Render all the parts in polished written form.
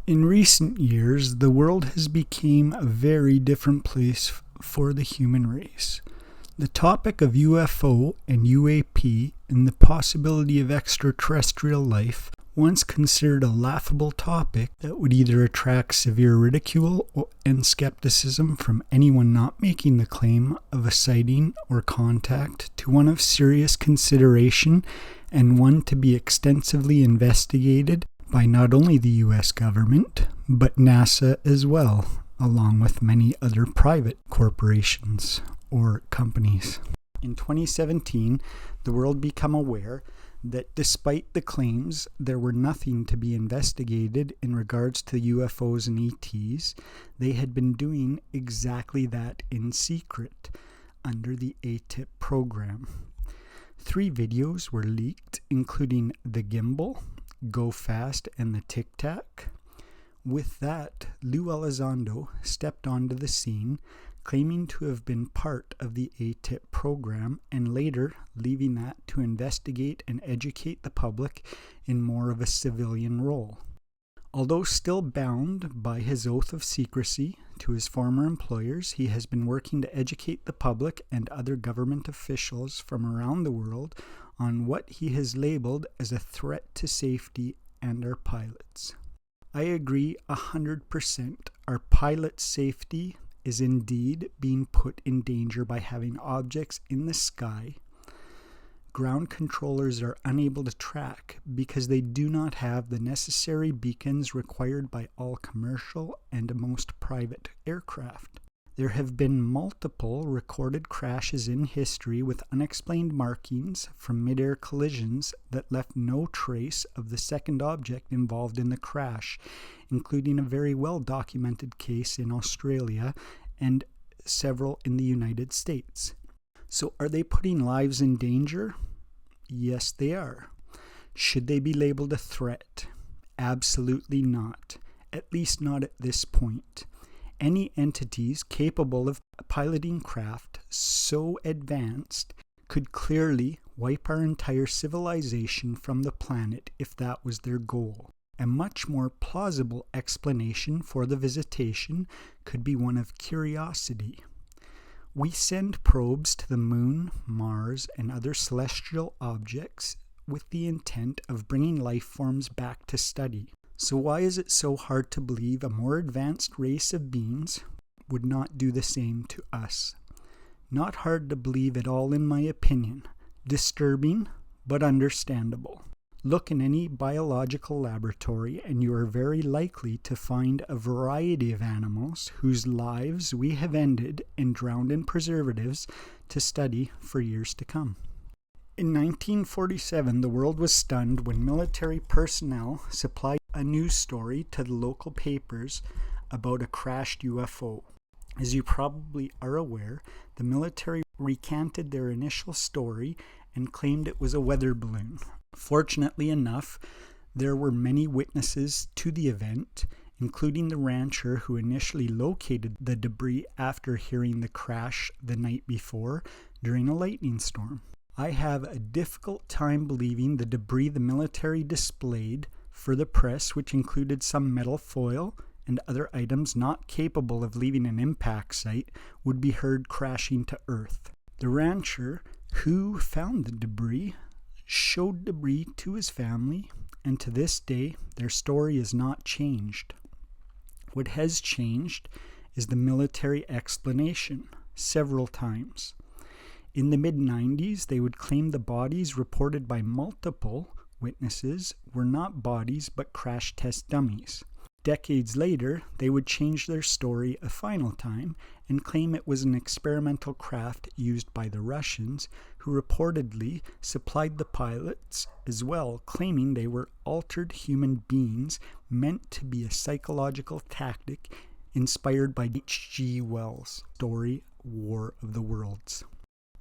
In recent years, the world has become a very different place for the human race. The topic of UFO and UAP and the possibility of extraterrestrial life, once considered a laughable topic that would either attract severe ridicule and skepticism from anyone not making the claim of a sighting or contact, to one of serious consideration and one to be extensively investigated by not only the US government, but NASA as well, along with many other private corporations or companies. In 2017, the world became aware that despite the claims there were nothing to be investigated in regards to UFOs and ETs, they had been doing exactly that in secret under the ATIP program. 3 videos were leaked, including the gimbal, Go Fast, and the Tic Tac. With that, Lou Elizondo stepped onto the scene, claiming to have been part of the ATIP program and later leaving that to investigate and educate the public in more of a civilian role. Although still bound by his oath of secrecy to his former employers, he has been working to educate the public and other government officials from around the world on what he has labeled as a threat to safety and our pilots. I agree 100%. Our pilots' safety is indeed being put in danger by having objects in the sky ground controllers are unable to track because they do not have the necessary beacons required by all commercial and most private aircraft. There have been multiple recorded crashes in history with unexplained markings from mid-air collisions that left no trace of the second object involved in the crash, including a very well-documented case in Australia and several in the United States. So are they putting lives in danger? Yes, they are. Should they be labeled a threat? Absolutely not. At least not at this point. Any entities capable of piloting craft so advanced could clearly wipe our entire civilization from the planet if that was their goal. A much more plausible explanation for the visitation could be one of curiosity. We send probes to the moon, Mars, and other celestial objects with the intent of bringing life forms back to study. So why is it so hard to believe a more advanced race of beings would not do the same to us? Not hard to believe at all, in my opinion. Disturbing, but understandable. Look in any biological laboratory and you are very likely to find a variety of animals whose lives we have ended and drowned in preservatives to study for years to come. In 1947, the world was stunned when military personnel supplied a news story to the local papers about a crashed UFO. As you probably are aware, the military recanted their initial story and claimed it was a weather balloon. Fortunately enough, there were many witnesses to the event, including the rancher who initially located the debris after hearing the crash the night before during a lightning storm. I have a difficult time believing the debris the military displayed for the press, which included some metal foil and other items not capable of leaving an impact site, would be heard crashing to earth. The rancher who found the debris showed debris to his family, and to this day their story is not changed. What has changed is the military explanation several times. In the mid-90s, they would claim the bodies reported by multiple witnesses were not bodies but crash test dummies. Decades later, they would change their story a final time and claim it was an experimental craft used by the Russians, who reportedly supplied the pilots as well, claiming they were altered human beings meant to be a psychological tactic inspired by H.G. Wells' story War of the Worlds.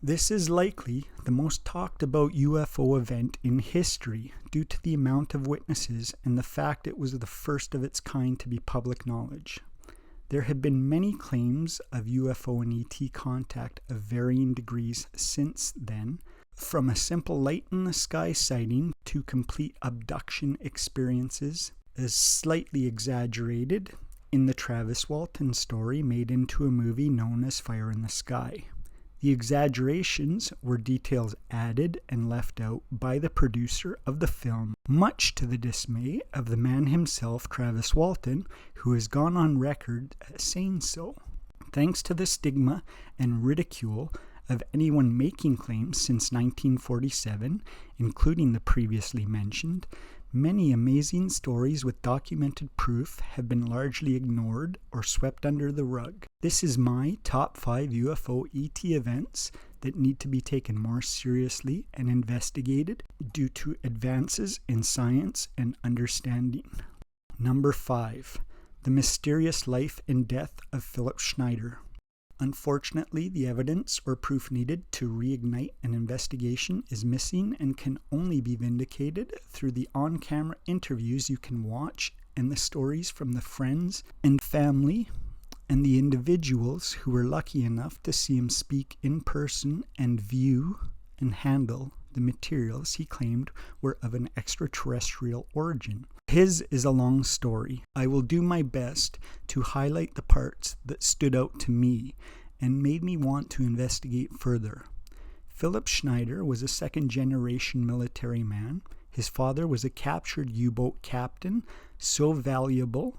This is likely the most talked about UFO event in history due to the amount of witnesses and the fact it was the first of its kind to be public knowledge. There have been many claims of UFO and ET contact of varying degrees since then, from a simple light in the sky sighting to complete abduction experiences is slightly exaggerated in the Travis Walton story made into a movie known as Fire in the Sky. The exaggerations were details added and left out by the producer of the film, much to the dismay of the man himself, Travis Walton, who has gone on record as saying so. Thanks to the stigma and ridicule of anyone making claims since 1947, including the previously mentioned, many amazing stories with documented proof have been largely ignored or swept under the rug. This is my top 5 UFO ET events that need to be taken more seriously and investigated due to advances in science and understanding. Number 5. The mysterious life and death of Philip Schneider. Unfortunately, the evidence or proof needed to reignite an investigation is missing and can only be vindicated through the on-camera interviews you can watch and the stories from the friends and family and the individuals who were lucky enough to see him speak in person and view and handle the materials he claimed were of an extraterrestrial origin. His is a long story. I will do my best to highlight the parts that stood out to me and made me want to investigate further. Philip Schneider was a second-generation military man. His father was a captured U-boat captain, so valuable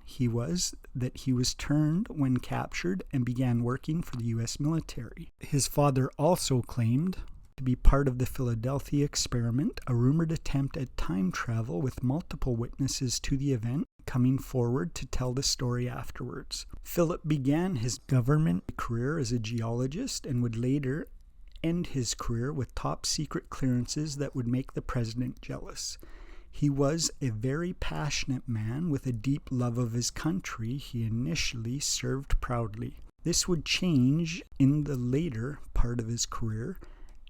he was that he was turned when captured and began working for the U.S. military. His father also claimed to be part of the Philadelphia experiment, a rumored attempt at time travel with multiple witnesses to the event coming forward to tell the story afterwards. Philip began his government career as a geologist and would later end his career with top secret clearances that would make the president jealous. He was a very passionate man with a deep love of his country he initially served proudly. This would change in the later part of his career,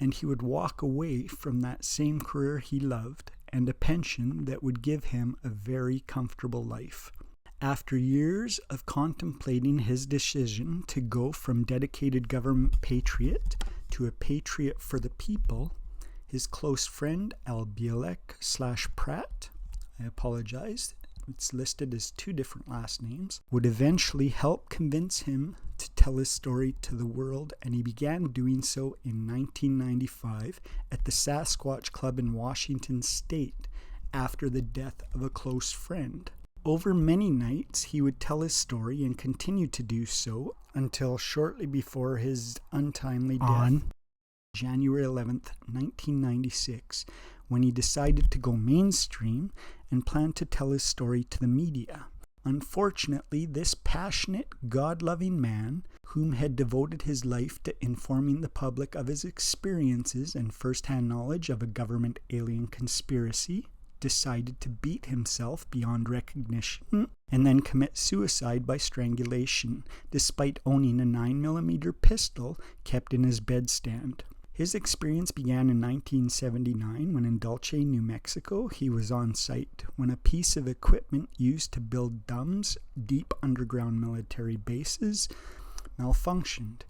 and he would walk away from that same career he loved and a pension that would give him a very comfortable life. After years of contemplating his decision to go from dedicated government patriot to a patriot for the people, his close friend Al Bielek/Pratt, I apologize, it's listed as 2 different last names, would eventually help convince him to tell his story to the world, and he began doing so in 1995 at the Sasquatch Club in Washington State after the death of a close friend. Over many nights, he would tell his story and continued to do so until shortly before his untimely death on January 11th, 1996, when he decided to go mainstream and planned to tell his story to the media. Unfortunately, this passionate, God-loving man, whom had devoted his life to informing the public of his experiences and first-hand knowledge of a government alien conspiracy, decided to beat himself beyond recognition and then commit suicide by strangulation, despite owning a 9mm pistol kept in his bedstand. His experience began in 1979 when in Dulce, New Mexico, he was on site when a piece of equipment used to build DUMBs, deep underground military bases, malfunctioned.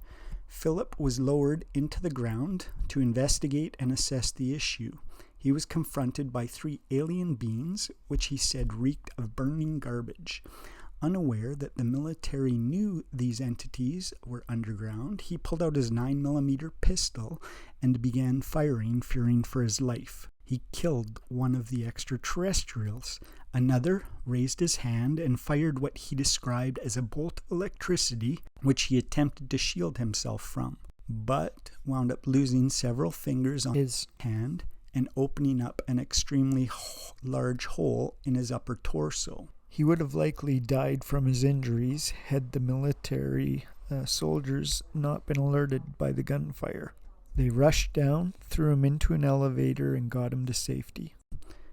Philip was lowered into the ground to investigate and assess the issue. He was confronted by 3 alien beings, which he said reeked of burning garbage. Unaware that the military knew these entities were underground, he pulled out his 9mm pistol and began firing, fearing for his life. He killed one of the extraterrestrials. Another raised his hand and fired what he described as a bolt of electricity, which he attempted to shield himself from, but wound up losing several fingers on his hand and opening up an extremely large hole in his upper torso. He would have likely died from his injuries had the military soldiers not been alerted by the gunfire. They rushed down, threw him into an elevator, and got him to safety.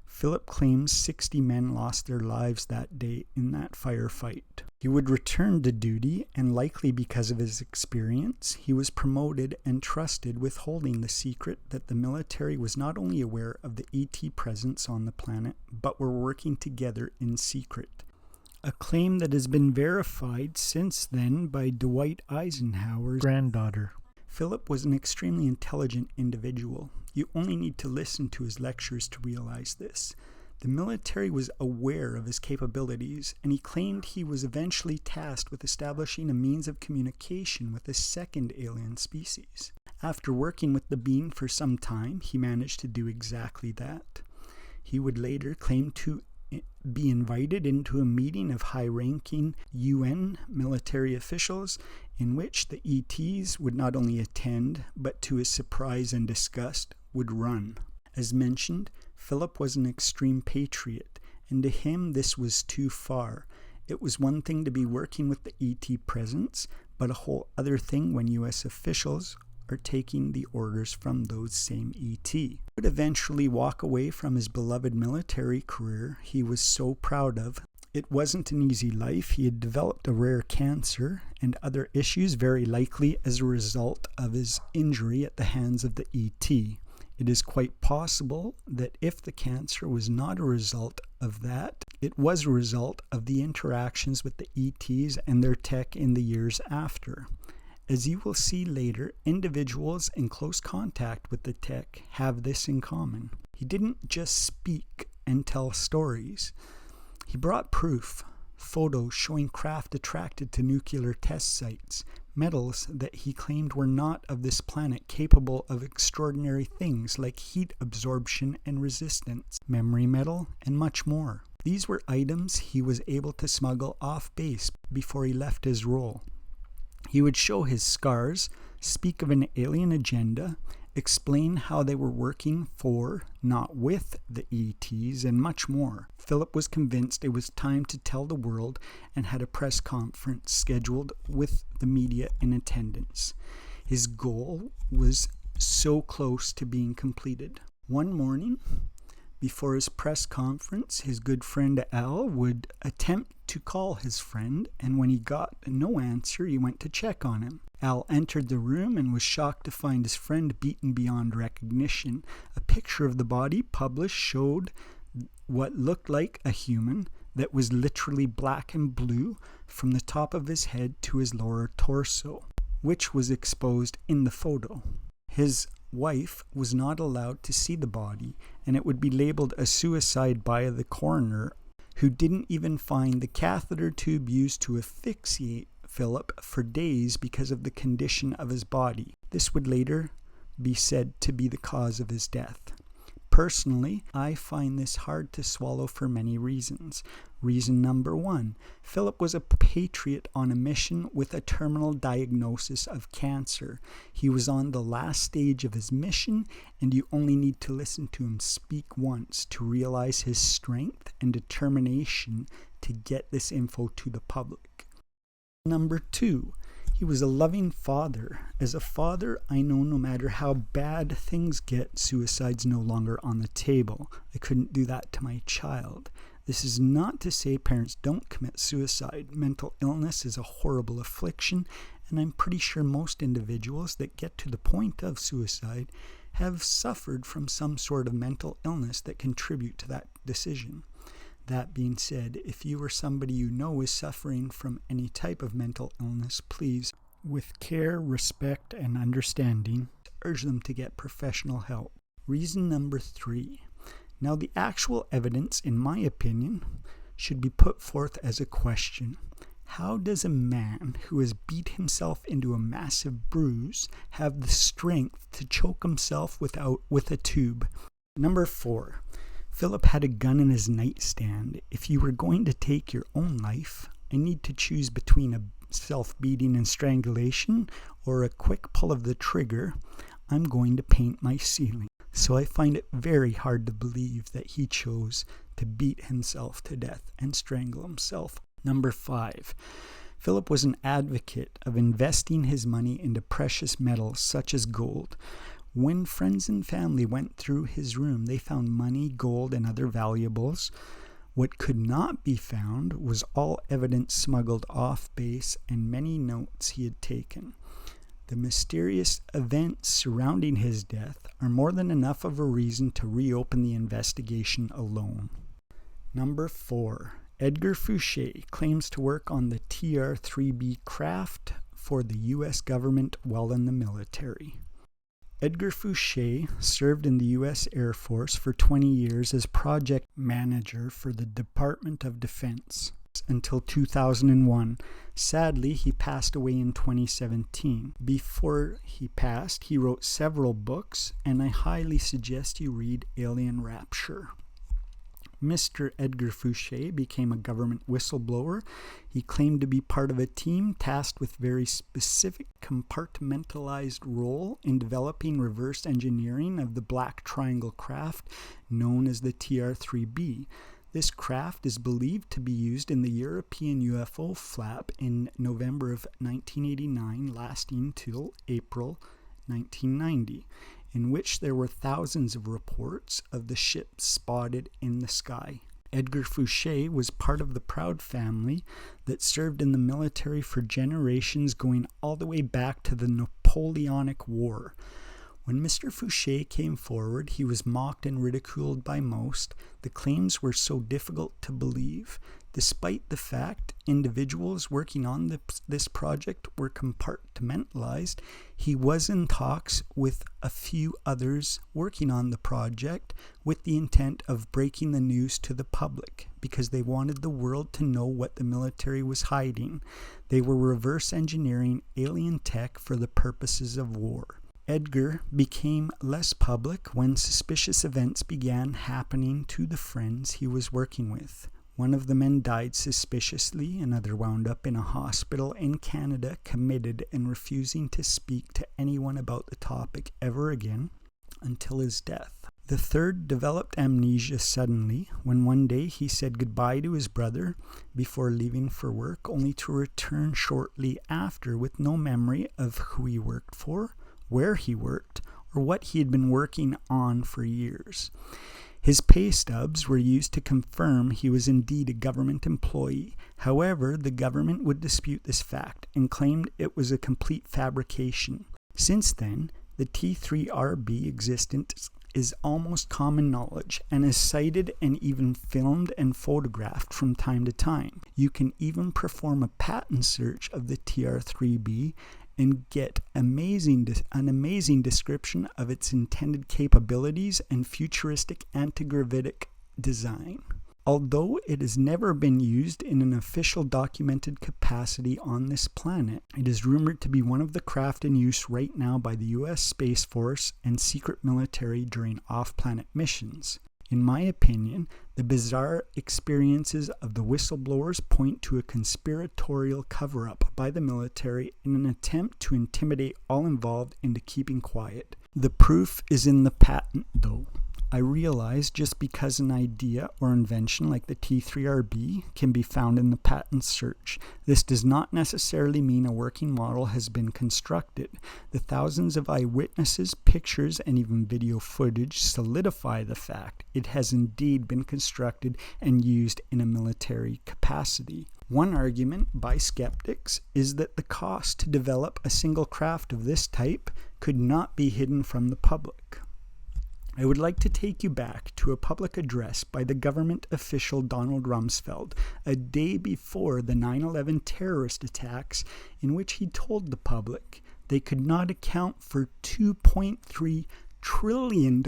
Philip claims 60 men lost their lives that day in that firefight. He would return to duty, and likely because of his experience, he was promoted and trusted with holding the secret that the military was not only aware of the ET presence on the planet, but were working together in secret. A claim that has been verified since then by Dwight Eisenhower's granddaughter. Philip was an extremely intelligent individual. You only need to listen to his lectures to realize this. The military was aware of his capabilities, and he claimed he was eventually tasked with establishing a means of communication with a second alien species. After working with the being for some time, he managed to do exactly that. He would later claim to be invited into a meeting of high-ranking UN military officials in which the ETs would not only attend, but to his surprise and disgust, would run. As mentioned, Philip was an extreme patriot, and to him this was too far. It was one thing to be working with the ET presence, but a whole other thing when US officials are taking the orders from those same ET. He would eventually walk away from his beloved military career he was so proud of. It wasn't an easy life. He had developed a rare cancer and other issues, very likely as a result of his injury at the hands of the ET. It is quite possible that if the cancer was not a result of that, it was a result of the interactions with the ETs and their tech in the years after. As you will see later, individuals in close contact with the tech have this in common. He didn't just speak and tell stories. He brought proof, photos showing craft attracted to nuclear test sites, metals that he claimed were not of this planet capable of extraordinary things like heat absorption and resistance, memory metal, and much more. These were items he was able to smuggle off base before he left his role. He would show his scars, speak of an alien agenda, explain how they were working for, not with, the ETs, and much more. Philip was convinced it was time to tell the world and had a press conference scheduled with the media in attendance. His goal was so close to being completed. One morning, before his press conference, his good friend Al would attempt to call his friend, and when he got no answer, he went to check on him. Al entered the room and was shocked to find his friend beaten beyond recognition. A picture of the body published showed what looked like a human that was literally black and blue from the top of his head to his lower torso, which was exposed in the photo. His wife was not allowed to see the body, and it would be labeled a suicide by the coroner, who didn't even find the catheter tube used to asphyxiate Philip for days because of the condition of his body. This would later be said to be the cause of his death. Personally, I find this hard to swallow for many reasons. Reason number one, Philip was a patriot on a mission with a terminal diagnosis of cancer. He was on the last stage of his mission, and you only need to listen to him speak once to realize his strength and determination to get this info to the public. Number two, he was a loving father. As a father, I know no matter how bad things get, suicide's no longer on the table. I couldn't do that to my child. This is not to say parents don't commit suicide. Mental illness is a horrible affliction, and I'm pretty sure most individuals that get to the point of suicide have suffered from some sort of mental illness that contribute to that decision. That being said, if you or somebody you know is suffering from any type of mental illness, please, with care, respect, and understanding, urge them to get professional help. Reason number three. Now, the actual evidence, in my opinion, should be put forth as a question. How does a man who has beat himself into a massive bruise have the strength to choke himself with a tube? Number four. Philip had a gun in his nightstand. If you were going to take your own life, I need to choose between a self-beating and strangulation or a quick pull of the trigger. I'm going to paint my ceiling. So I find it very hard to believe that he chose to beat himself to death and strangle himself. Number five. Philip was an advocate of investing his money into precious metals such as gold. When friends and family went through his room, they found money, gold, and other valuables. What could not be found was all evidence smuggled off base and many notes he had taken. The mysterious events surrounding his death are more than enough of a reason to reopen the investigation alone. Number 4. Edgar Fouche claims to work on the TR-3B craft for the U.S. government while in the military. Edgar Fouche served in the U.S. Air Force for 20 years as project manager for the Department of Defense until 2001. Sadly, he passed away in 2017. Before he passed, he wrote several books, and I highly suggest you read Alien Rapture. Mr. Edgar Fouche became a government whistleblower. He claimed to be part of a team tasked with very specific compartmentalized role in developing reverse engineering of the Black Triangle craft known as the TR-3B. This craft is believed to be used in the European UFO flap in November of 1989, lasting till April 1990. In which there were thousands of reports of the ship spotted in the sky. Edgar Fouche was part of the proud family that served in the military for generations, going all the way back to the Napoleonic War. When Mr. Fouche came forward, he was mocked and ridiculed by most. The claims were so difficult to believe. Despite the fact individuals working on this project were compartmentalized, he was in talks with a few others working on the project with the intent of breaking the news to the public because they wanted the world to know what the military was hiding. They were reverse engineering alien tech for the purposes of war. Edgar became less public when suspicious events began happening to the friends he was working with. One of the men died suspiciously, another wound up in a hospital in Canada, committed and refusing to speak to anyone about the topic ever again until his death. The third developed amnesia suddenly when one day he said goodbye to his brother before leaving for work, only to return shortly after with no memory of who he worked for, where he worked, or what he had been working on for years. His pay stubs were used to confirm he was indeed a government employee. However, the government would dispute this fact and claimed it was a complete fabrication. Since then, the T3RB existence is almost common knowledge and is cited and even filmed and photographed from time to time. You can even perform a patent search of the TR-3B and get an amazing description of its intended capabilities and futuristic anti-gravitic design. Although it has never been used in an official documented capacity on this planet, it is rumored to be one of the craft in use right now by the U.S. Space Force and secret military during off-planet missions. In my opinion, the bizarre experiences of the whistleblowers point to a conspiratorial cover-up by the military in an attempt to intimidate all involved into keeping quiet. The proof is in the patent, though. I realize just because an idea or invention like the T3RB can be found in the patent search, this does not necessarily mean a working model has been constructed. The thousands of eyewitnesses, pictures, and even video footage solidify the fact it has indeed been constructed and used in a military capacity. One argument by skeptics is that the cost to develop a single craft of this type could not be hidden from the public. I would like to take you back to a public address by the government official Donald Rumsfeld a day before the 9/11 terrorist attacks, in which he told the public they could not account for $2.3 trillion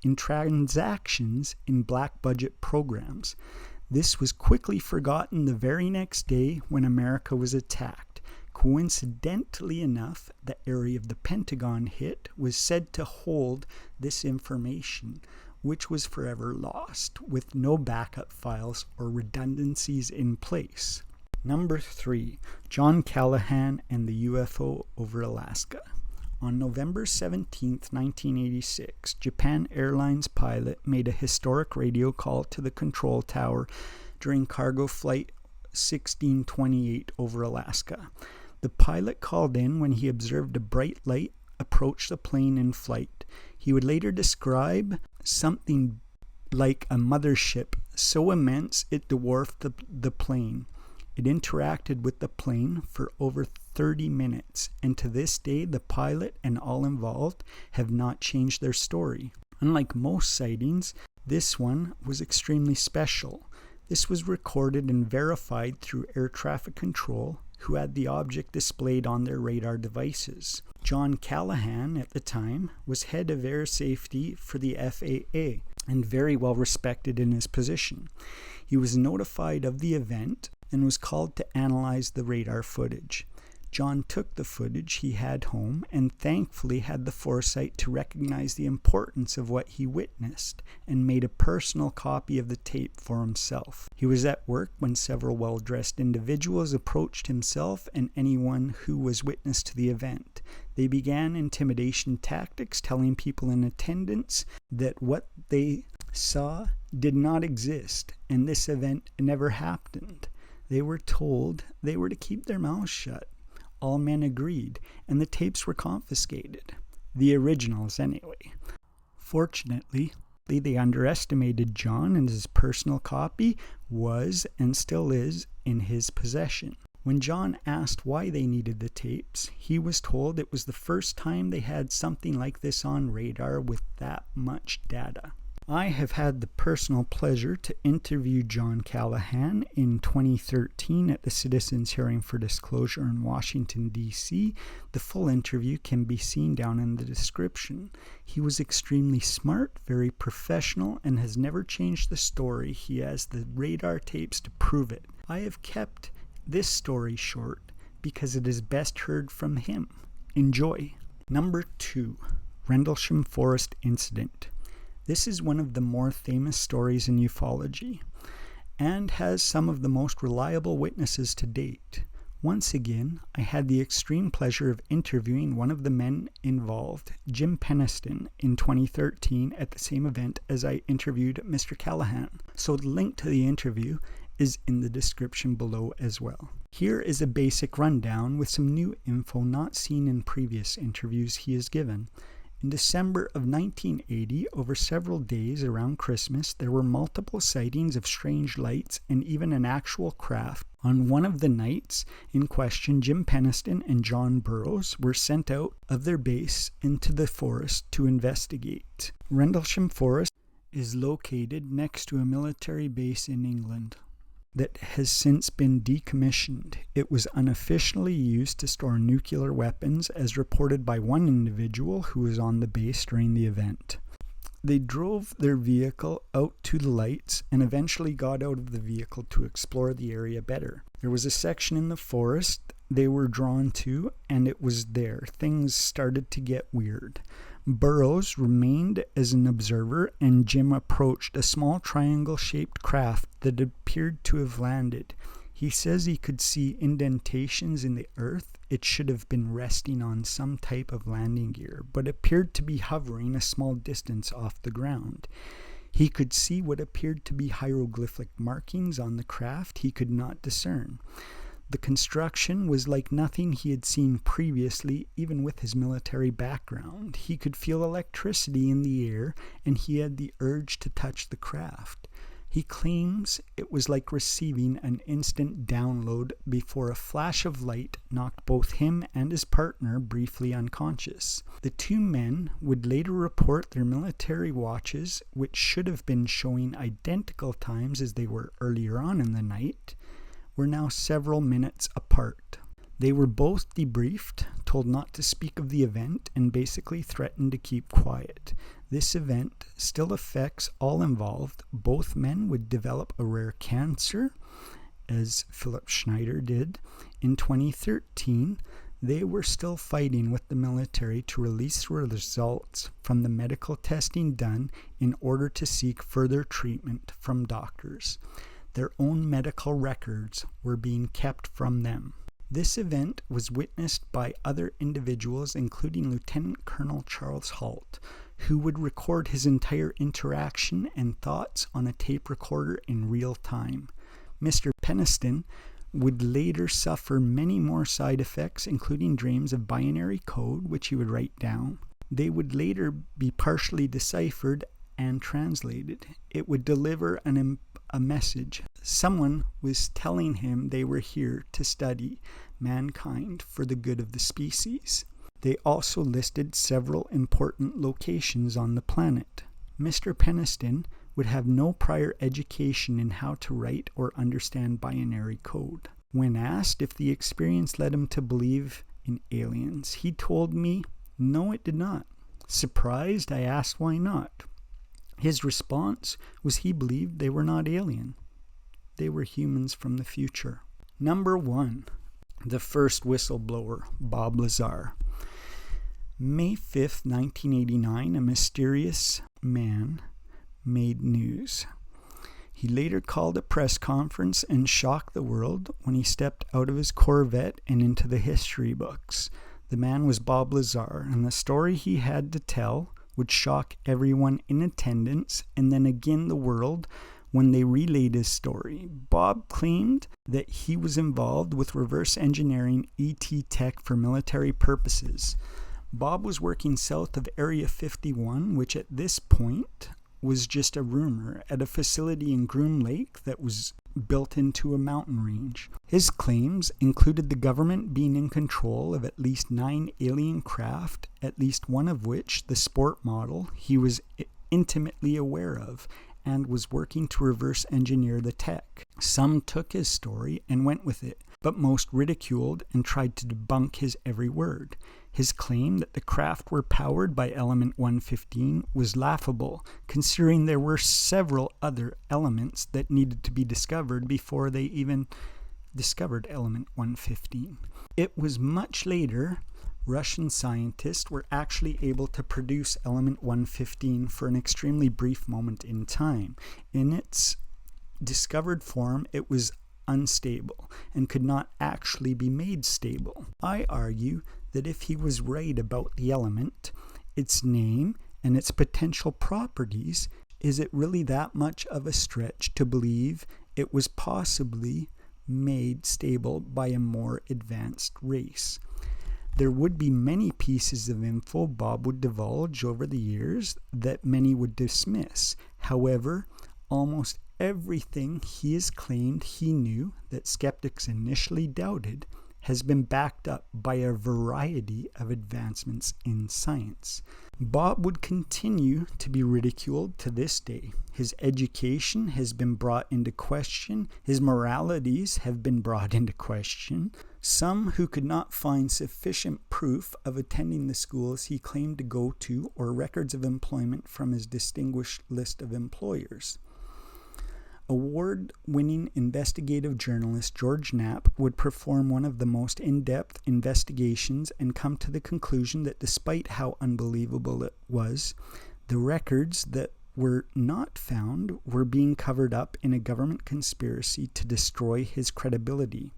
in transactions in black budget programs. This was quickly forgotten the very next day when America was attacked. Coincidentally enough, the area of the Pentagon hit was said to hold this information, which was forever lost, with no backup files or redundancies in place. Number 3. John Callahan and the UFO over Alaska. On November 17, 1986, Japan Airlines pilot made a historic radio call to the control tower during cargo flight 1628 over Alaska. The pilot called in when he observed a bright light approach the plane in flight. He would later describe something like a mothership so immense it dwarfed the plane. It interacted with the plane for over 30 minutes, and to this day the pilot and all involved have not changed their story. Unlike most sightings, this one was extremely special. This was recorded and verified through air traffic control, who had the object displayed on their radar devices. John Callahan, at the time, was head of air safety for the FAA and very well respected in his position. He was notified of the event and was called to analyze the radar footage. John took the footage he had home and thankfully had the foresight to recognize the importance of what he witnessed and made a personal copy of the tape for himself. He was at work when several well-dressed individuals approached himself and anyone who was witness to the event. They began intimidation tactics, telling people in attendance that what they saw did not exist and this event never happened. They were told they were to keep their mouths shut. All men agreed, and the tapes were confiscated. The originals, anyway. Fortunately, they underestimated John, and his personal copy was, and still is, in his possession. When John asked why they needed the tapes, he was told it was the first time they had something like this on radar with that much data. I have had the personal pleasure to interview John Callahan in 2013 at the Citizens Hearing for Disclosure in Washington, D.C. The full interview can be seen down in the description. He was extremely smart, very professional, and has never changed the story. He has the radar tapes to prove it. I have kept this story short because it is best heard from him. Enjoy. Number 2. Rendlesham Forest Incident. This is one of the more famous stories in ufology and has some of the most reliable witnesses to date. Once again, I had the extreme pleasure of interviewing one of the men involved, Jim Peniston, in 2013 at the same event as I interviewed Mr. Callahan. So the link to the interview is in the description below as well. Here is a basic rundown with some new info not seen in previous interviews he has given. In December of 1980, over several days around Christmas, there were multiple sightings of strange lights and even an actual craft. On one of the nights in question, Jim Peniston and John Burroughs were sent out of their base into the forest to investigate. Rendlesham Forest is located next to a military base in England that has since been decommissioned. It was unofficially used to store nuclear weapons, as reported by one individual who was on the base during the event. They drove their vehicle out to the lights and eventually got out of the vehicle to explore the area better. There was a section in the forest they were drawn to, and it was there things started to get weird. Burroughs remained as an observer, and Jim approached a small triangle-shaped craft that appeared to have landed. He says he could see indentations in the earth. It should have been resting on some type of landing gear, but appeared to be hovering a small distance off the ground. He could see what appeared to be hieroglyphic markings on the craft he could not discern. The construction was like nothing he had seen previously, even with his military background. He could feel electricity in the air, and he had the urge to touch the craft. He claims it was like receiving an instant download before a flash of light knocked both him and his partner briefly unconscious. The two men would later report their military watches, which should have been showing identical times as they were earlier on in the night, were now several minutes apart. They were both debriefed, told not to speak of the event, and basically threatened to keep quiet. This event still affects all involved. Both men would develop a rare cancer, as Philip Schneider did. In 2013, they were still fighting with the military to release results from the medical testing done in order to seek further treatment from doctors. Their own medical records were being kept from them. This event was witnessed by other individuals, including Lieutenant Colonel Charles Halt, who would record his entire interaction and thoughts on a tape recorder in real time. Mr. Peniston would later suffer many more side effects, including dreams of binary code, which he would write down. They would later be partially deciphered and translated. It would deliver a message. Someone was telling him they were here to study mankind for the good of the species. They also listed several important locations on the planet. Mr. Peniston would have no prior education in how to write or understand binary code. When asked if the experience led him to believe in aliens, he told me, no, it did not. Surprised, I asked why not. His response was he believed they were not alien. They were humans from the future. Number 1. The first whistleblower, Bob Lazar. May 5th, 1989, a mysterious man made news. He later called a press conference and shocked the world when he stepped out of his Corvette and into the history books. The man was Bob Lazar, and the story he had to tell would shock everyone in attendance and then again the world when they relayed his story. Bob claimed that he was involved with reverse engineering ET tech for military purposes. Bob was working south of Area 51, which at this point was just a rumor, at a facility in Groom Lake that was built into a mountain range. His claims included the government being in control of at least 9 alien craft, at least one of which, the sport model, he was intimately aware of and was working to reverse engineer the tech. Some took his story and went with it, but most ridiculed and tried to debunk his every word. His claim that the craft were powered by element 115 was laughable, considering there were several other elements that needed to be discovered before they even discovered element 115. It was much later Russian scientists were actually able to produce element 115 for an extremely brief moment in time. In its discovered form, it was unstable and could not actually be made stable. I argue that if he was right about the element, its name, and its potential properties, is it really that much of a stretch to believe it was possibly made stable by a more advanced race? There would be many pieces of info Bob would divulge over the years that many would dismiss. However, almost everything he has claimed he knew that skeptics initially doubted has been backed up by a variety of advancements in science. Bob would continue to be ridiculed to this day. His education has been brought into question. His moralities have been brought into question. Some who could not find sufficient proof of attending the schools he claimed to go to or records of employment from his distinguished list of employers. Award-winning investigative journalist George Knapp would perform one of the most in-depth investigations and come to the conclusion that despite how unbelievable it was, the records that were not found were being covered up in a government conspiracy to destroy his credibility.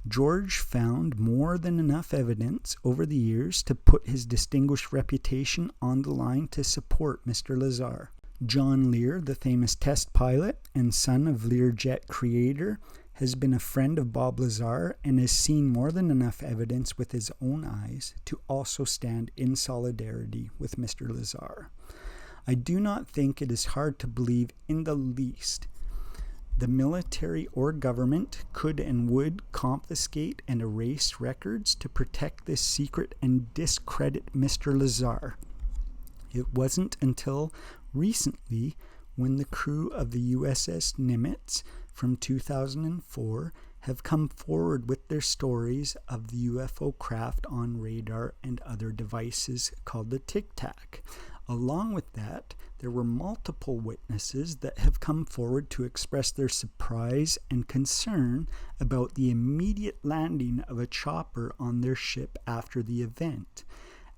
George found more than enough evidence over the years to put his distinguished reputation on the line to support Mr. Lazar. John Lear, the famous test pilot and son of Learjet creator, has been a friend of Bob Lazar and has seen more than enough evidence with his own eyes to also stand in solidarity with Mr. Lazar. I do not think it is hard to believe in the least the military or government could and would confiscate and erase records to protect this secret and discredit Mr. Lazar. It wasn't until recently when the crew of the USS Nimitz from 2004 have come forward with their stories of the UFO craft on radar and other devices called the Tic Tac. Along with that, there were multiple witnesses that have come forward to express their surprise and concern about the immediate landing of a chopper on their ship after the event.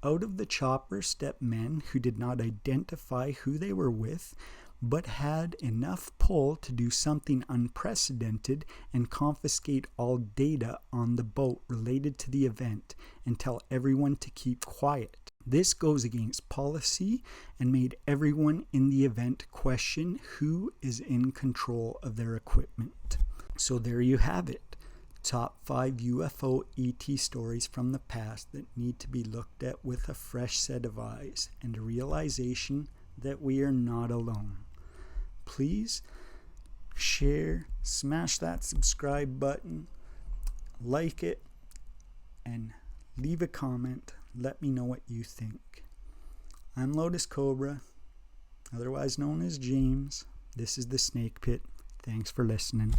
Out of the chopper stepped men who did not identify who they were with, but had enough pull to do something unprecedented and confiscate all data on the boat related to the event and tell everyone to keep quiet. This goes against policy and made everyone in the event question who is in control of their equipment. So there you have it. Top 5 UFO ET stories from the past that need to be looked at with a fresh set of eyes and a realization that we are not alone. Please share, smash that subscribe button, like it, and leave a comment. Let me know what you think. I'm Lotus Cobra, otherwise known as James. This is the Snake Pit. Thanks for listening.